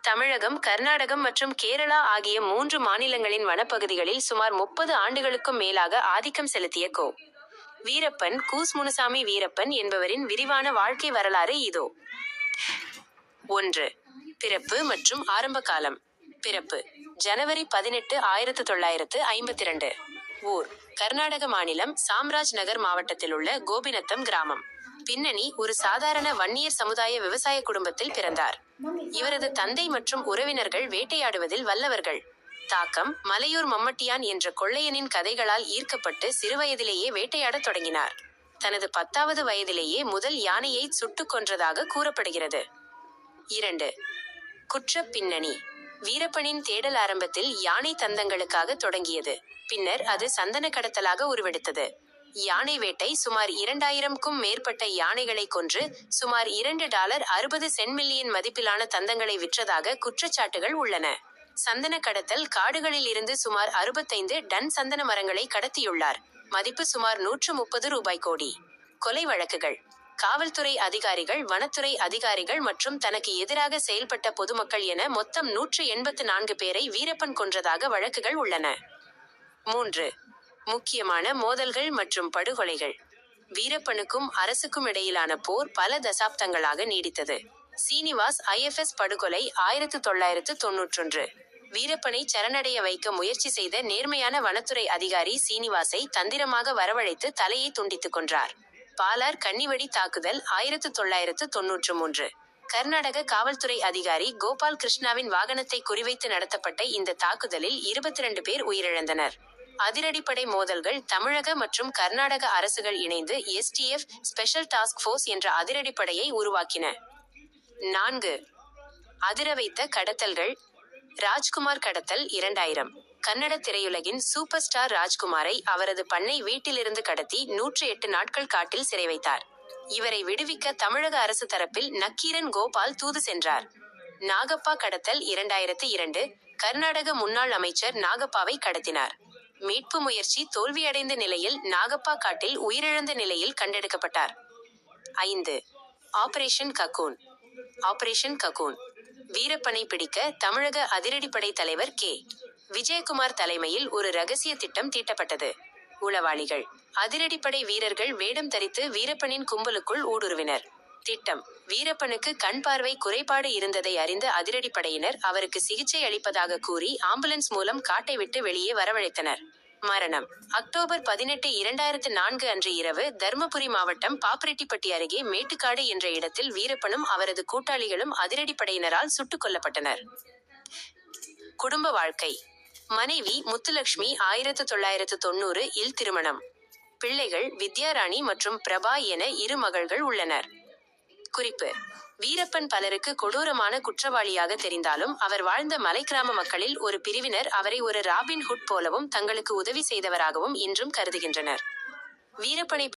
தமிழகம், கர்நாடகம் மற்றும் கேரளா ஆகிய 3 மாநிலங்களின் வனப்பகுதிகளில் சுமார் 30 ஆண்டுகளுக்கும் மேலாக ஆதிக்கம் செலுத்திய கோ. வீரப்பன், கூஸ் முனுசாமி வீரப்பன் என்பவரின் விரிவான வாழ்க்கை வரலாறு இதோ. 1. பிறப்பு மற்றும் ஆரம்ப காலம். பிறப்பு: ஜனவரி 18, 1952. ஊர்: கர்நாடக மாநிலம், சாம்ராஜ் நகர் மாவட்டத்தில் உள்ள கோபிநத்தம் கிராமம். பின்னணி: ஒரு சாதாரண வன்னியர் சமுதாய விவசாய குடும்பத்தில் பிறந்தார். இவரது தந்தை மற்றும் உறவினர்கள் வேட்டையாடுவதில் வல்லவர்கள். தாக்கம்: மலையூர் மம்மட்டியான் என்ற கொள்ளையனின் கதைகளால் ஈர்க்கப்பட்டு சிறுவயதிலேயே வேட்டையாடத் தொடங்கினார். தனது 10வது வயதிலேயே முதல் யானையை சுட்டுக் கொன்றதாக கூறப்படுகிறது. 2. குற்றப் பின்னணி. வீரப்பனின் தேடல் ஆரம்பத்தில் யானை தந்தங்களுக்காக தொடங்கியது. பின்னர் அது சந்தன கடத்தலாக உருவெடுத்தது. யானை வேட்டை: சுமார் 2000க்கும் மேற்பட்ட யானைகளை கொன்று சுமார் $2.60 மில்லியன் மதிப்பிலான தந்தங்களை விற்றதாக குற்றச்சாட்டுகள் உள்ளன. சந்தன கடத்தல்: காடுகளில் இருந்து சுமார் 65 டன் சந்தன மரங்களை கடத்தியுள்ளார். மதிப்பு சுமார் ₹130 கோடி. கொலை வழக்குகள்: காவல்துறை அதிகாரிகள், வனத்துறை அதிகாரிகள் மற்றும் தனக்கு எதிராக செயல்பட்ட பொதுமக்கள் என மொத்தம் 184 பேரை வீரப்பன் கொன்றதாக வழக்குகள் உள்ளன. 3. முக்கியமான மோதல்கள் மற்றும் படுகொலைகள். வீரப்பனுக்கும் அரசுக்கும் இடையிலான போர் பல தசாப்தங்களாக நீடித்தது. சீனிவாஸ் ஐஎஃப்எஸ் படுகொலை 1991. வீரப்பனை சரணடைய வைக்க முயற்சி செய்த நேர்மையான வனத்துறை அதிகாரி சீனிவாசை தந்திரமாக வரவழைத்து தலையை துண்டித்துக் கொன்றார். பாலார் கன்னிவெடி தாக்குதல் 1993. கர்நாடக காவல்துறை அதிகாரி கோபால் கிருஷ்ணாவின் வாகனத்தை குறிவைத்து நடத்தப்பட்ட இந்த தாக்குதலில் 22 பேர் உயிரிழந்தனர். அதிரடிப்படை மோதல்கள்: தமிழக மற்றும் கர்நாடக அரசுகள் இணைந்து STF ஸ்பெஷல் டாஸ்க் ஃபோர்ஸ் என்ற அதிரடிப்படையை உருவாக்கின. 4. அதிரவைத்த கடத்தல்கள். ராஜ்குமார் கடத்தல் 2000. கன்னட திரையுலகின் சூப்பர் ஸ்டார் ராஜ்குமாரை அவரது பண்ணை வீட்டிலிருந்து கடத்தி 108 நாட்கள் காட்டில் சிறை வைத்தார். இவரை விடுவிக்க தமிழக அரசு தரப்பில் நக்கீரன் கோபால் தூது சென்றார். நாகப்பா கடத்தல் 2002. கர்நாடக முன்னாள் அமைச்சர் நாகப்பாவை கடத்தினார். மீட்பு முயற்சி தோல்வியடைந்த நிலையில் நாகப்பா காட்டில் உயிரிழந்த நிலையில் கண்டெடுக்கப்பட்டார். 5. Operation cocoon. ஆபரேஷன் கக்கூன்: வீரப்பனை பிடிக்க தமிழக அதிரடிப்படை தலைவர் கே. விஜயகுமார் தலைமையில் ஒரு ரகசிய திட்டம் தீட்டப்பட்டது. உளவாளிகள்: அதிரடிப்படை வீரர்கள் வேடம் தரித்து வீரப்பனின் கும்பலுக்குள் ஊடுருவினர். திட்டம்: வீரப்பனுக்கு கண் பார்வை குறைபாடு இருந்ததை அறிந்த அதிரடிப்படையினர் அவருக்கு சிகிச்சை அளிப்பதாக கூறி ஆம்புலன்ஸ் மூலம் காட்டை விட்டு வெளியே வரவழைத்தனர். மரணம்: அக்டோபர் 18, 2004 அன்று இரவு தர்மபுரி மாவட்டம் பாப்பிரெட்டிப்பட்டி அருகே மேட்டுக்காடு என்ற இடத்தில் வீரப்பனும் அவரது கூட்டாளிகளும் அதிரடிப்படையினரால் சுட்டுக் கொல்லப்பட்டனர். குடும்ப வாழ்க்கை. மனைவி முத்துலட்சுமி 1990 இல் திருமணம். பிள்ளைகள் வித்யாராணி மற்றும் பிரபா என 2 மகள்கள் உள்ளனர். குறிப்பு: வீரப்பன் பலருக்கு கொடூரமான குற்றவாளியாக தெரிந்தாலும் அவர் வாழ்ந்த மலைக்கிராம மக்களில் ஒரு பிரிவினர் அவரை ஒரு ராபின் ஹுட் போலவும் தங்களுக்கு உதவி செய்தவராகவும் இன்றும் கருதுகின்றனர். வீரப்பனை